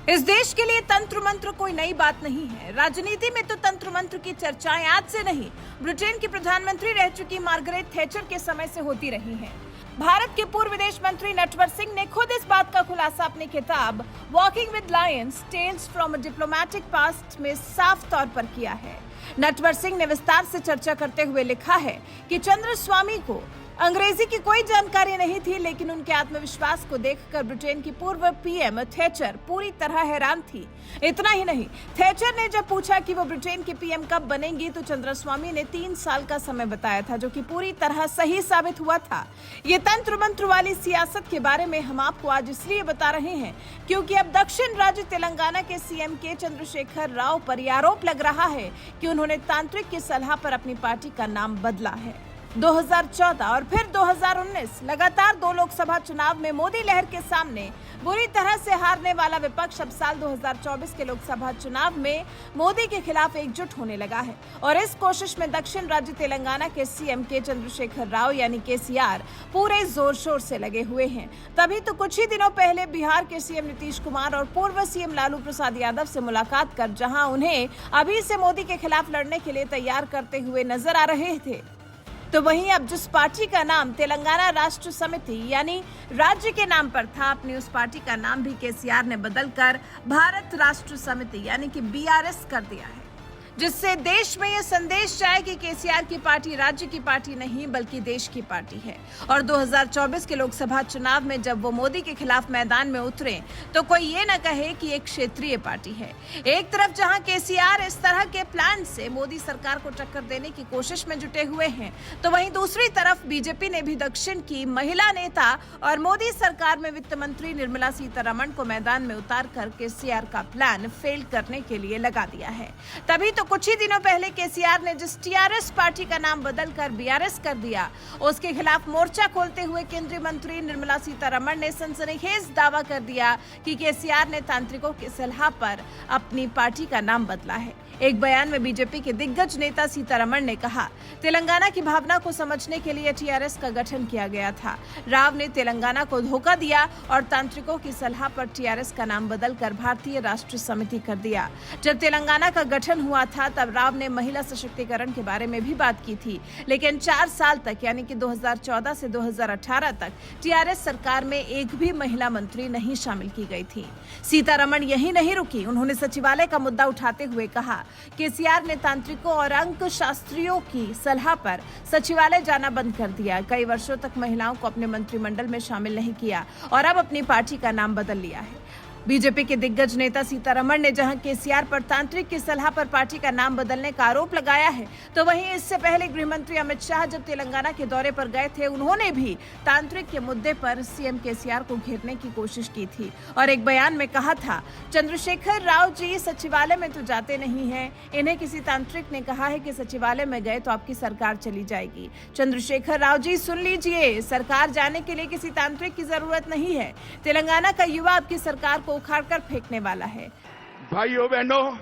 इस देश के लिए तंत्र मंत्र कोई नई बात नहीं है। राजनीति में तो तंत्र मंत्र की चर्चाएं आज से नहीं, ब्रिटेन की प्रधानमंत्री रह चुकी मार्गरेट थैचर के समय से होती रही हैं। भारत के पूर्व विदेश मंत्री नटवर सिंह ने खुद इस बात का खुलासा अपनी किताब walking with lions tales from a diplomatic past में साफ तौर पर किया है। नटवर सिंह ने विस्तार से चर्चा करते हुए लिखा है कि चंद्रस्वामी को अंग्रेजी की कोई जानकारी नहीं थी, लेकिन उनके आत्मविश्वास को देखकर ब्रिटेन की पूर्व पीएम थैचर पूरी तरह हैरान थी। इतना ही नहीं, थैचर ने जब पूछा कि वो ब्रिटेन की पीएम कब बनेंगी तो चंद्रस्वामी ने 3 साल का समय बताया था, जो कि पूरी तरह सही साबित हुआ था। ये तंत्र मंत्र वाली सियासत के बारे में हम आपको आज इसलिए बता रहे हैं क्योंकि अब दक्षिण राज्य तेलंगाना के सीएम के चंद्रशेखर राव पर यह आरोप लग रहा है कि उन्होंने तांत्रिक की सलाह पर अपनी पार्टी का नाम बदला है। 2014 और फिर 2019 लगातार 2 लोकसभा चुनाव में मोदी लहर के सामने बुरी तरह से हारने वाला विपक्ष अब साल 2024 के लोकसभा चुनाव में मोदी के खिलाफ एकजुट होने लगा है और इस कोशिश में दक्षिण राज्य तेलंगाना के सीएम के चंद्रशेखर राव यानी केसीआर पूरे जोर शोर से लगे हुए हैं। तभी तो कुछ ही दिनों पहले बिहार के सीएम नीतीश कुमार और पूर्व सीएम लालू प्रसाद यादव से मुलाकात कर जहां उन्हें अभी से मोदी के खिलाफ लड़ने के लिए तैयार करते हुए नजर आ रहे थे, तो वहीं अब जिस पार्टी का नाम तेलंगाना राष्ट्र समिति यानी राज्य के नाम पर था, अपनी उस पार्टी का नाम भी केसीआर ने बदलकर भारत राष्ट्र समिति यानी कि बीआरएस कर दिया है, जिससे देश में यह संदेश जाए कि केसीआर की पार्टी राज्य की पार्टी नहीं बल्कि देश की पार्टी है। और 2024 के लोकसभा चुनाव में जब वो मोदी के खिलाफ मैदान में उतरे तो कोई ये न कहे कि एक क्षेत्रीय पार्टी है। एक तरफ जहां केसीआर इस तरह के प्लान से मोदी सरकार को टक्कर देने की कोशिश में जुटे हुए हैं, तो वहीं दूसरी तरफ बीजेपी ने भी दक्षिण की महिला नेता और मोदी सरकार में वित्त मंत्री निर्मला सीतारमण को मैदान में उतार कर केसीआर का प्लान फेल करने के लिए लगा दिया है। तभी तो कुछ ही दिनों पहले केसीआर ने जिस टीआरएस पार्टी का नाम बदलकर बीआरएस कर दिया, उसके खिलाफ मोर्चा खोलते हुए केंद्रीय मंत्री निर्मला सीतारमण ने सनसनीखेज दावा कर दिया कि केसीआर ने तांत्रिकों की सलाह पर अपनी पार्टी का नाम बदला है। एक बयान में बीजेपी के दिग्गज नेता सीतारमण ने कहा, तेलंगाना की भावना को समझने के लिए टीआरएस का गठन किया गया था। राव ने तेलंगाना को धोखा दिया और तांत्रिकों की सलाह पर टीआरएस का नाम बदलकर भारतीय राष्ट्र समिति कर दिया। जब तेलंगाना का गठन हुआ था तब राव ने महिला सशक्तिकरण के बारे में भी बात की थी, लेकिन 4 साल तक यानी कि 2014 से 2018 तक टीआरएस सरकार में एक भी महिला मंत्री नहीं शामिल की गई थी। सीतारमण यही नहीं रुकी, उन्होंने सचिवालय का मुद्दा उठाते हुए कहा, केसीआर ने तांत्रिकों और अंक शास्त्रियों की सलाह पर सचिवालय जाना बंद कर दिया। कई वर्षों तक महिलाओं को अपने मंत्रिमंडल में शामिल नहीं किया और अब अपनी पार्टी का नाम बदल लिया है। बीजेपी के दिग्गज नेता सीतारमण ने जहां केसीआर पर तांत्रिक की सलाह पर पार्टी का नाम बदलने का आरोप लगाया है, तो वहीं इससे पहले गृह मंत्री अमित शाह जब तेलंगाना के दौरे पर गए थे, उन्होंने भी तांत्रिक के मुद्दे पर सीएम केसीआर को घेरने की कोशिश की थी और एक बयान में कहा था, चंद्रशेखर राव जी सचिवालय में तो जाते नहीं हैं, इन्हें किसी तांत्रिक ने कहा है कि सचिवालय में गए तो आपकी सरकार चली जाएगी। चंद्रशेखर राव जी सुन लीजिए, सरकार जाने के लिए किसी तांत्रिक की जरूरत नहीं है। तेलंगाना का युवा आपकी सरकार को उखाड़कर फेंकने वाला है। भाइयों बहनों,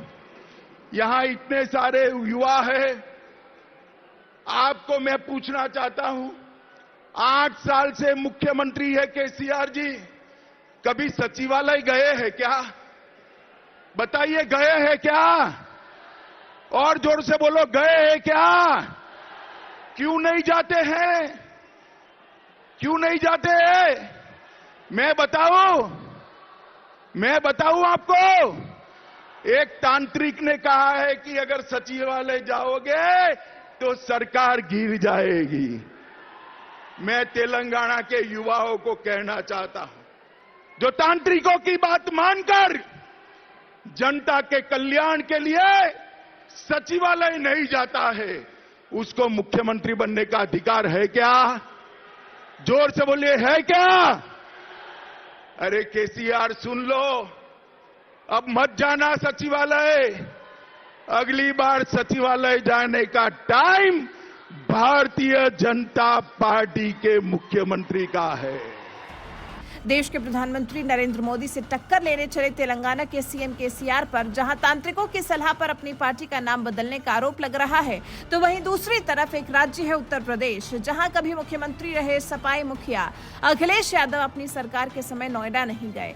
यहाँ इतने सारे युवा हैं, आपको मैं पूछना चाहता हूं, 8 साल से मुख्यमंत्री है केसीआर जी, कभी सचिवालय गए हैं क्या? बताइए, गए हैं क्या? और जोर से बोलो, गए हैं क्या? क्यों नहीं जाते हैं? क्यों नहीं जाते हैं? मैं बताऊं आपको, एक तांत्रिक ने कहा है कि अगर सचिवालय जाओगे तो सरकार गिर जाएगी। मैं तेलंगाना के युवाओं को कहना चाहता हूं, जो तांत्रिकों की बात मानकर जनता के कल्याण के लिए सचिवालय नहीं जाता है, उसको मुख्यमंत्री बनने का अधिकार है क्या? जोर से बोलिए, है क्या? अरे केसीआर सुन लो, अब मत जाना सचिवालय। अगली बार सचिवालय जाने का टाइम भारतीय जनता पार्टी के मुख्यमंत्री का है। देश के प्रधानमंत्री नरेंद्र मोदी से टक्कर लेने चले तेलंगाना के सीएम केसीआर पर जहां तांत्रिकों की सलाह पर अपनी पार्टी का नाम बदलने का आरोप लग रहा है, तो वहीं दूसरी तरफ एक राज्य है उत्तर प्रदेश, जहां कभी मुख्यमंत्री रहे सपाई मुखिया अखिलेश यादव अपनी सरकार के समय नोएडा नहीं गए।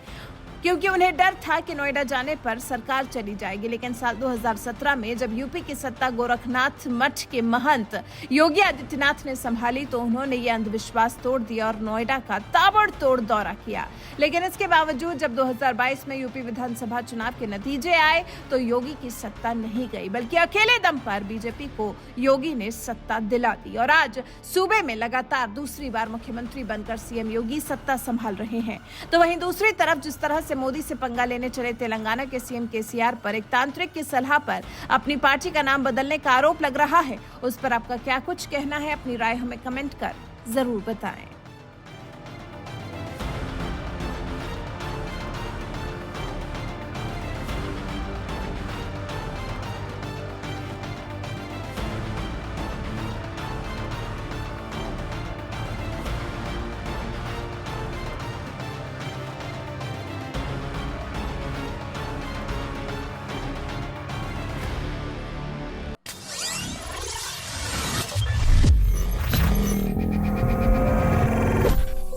क्योंकि उन्हें डर था कि नोएडा जाने पर सरकार चली जाएगी। लेकिन साल 2017 में जब यूपी की सत्ता गोरखनाथ मठ के महंत योगी आदित्यनाथ ने संभाली तो उन्होंने ये अंधविश्वास तोड़ दिया और नोएडा का ताबड़तोड़ दौरा किया। लेकिन इसके बावजूद जब 2022 में यूपी विधानसभा चुनाव के नतीजे आए तो योगी की सत्ता नहीं गई, बल्कि अकेले दम पर बीजेपी को योगी ने सत्ता दिला दी और आज सूबे में लगातार दूसरी बार मुख्यमंत्री बनकर सीएम योगी सत्ता संभाल रहे हैं। तो वहीं दूसरी तरफ जिस तरह से मोदी से पंगा लेने चले तेलंगाना के सीएम केसीआर पर एक तांत्रिक की सलाह पर अपनी पार्टी का नाम बदलने का आरोप लग रहा है, उस पर आपका क्या कुछ कहना है? अपनी राय हमें कमेंट कर जरूर बताएं।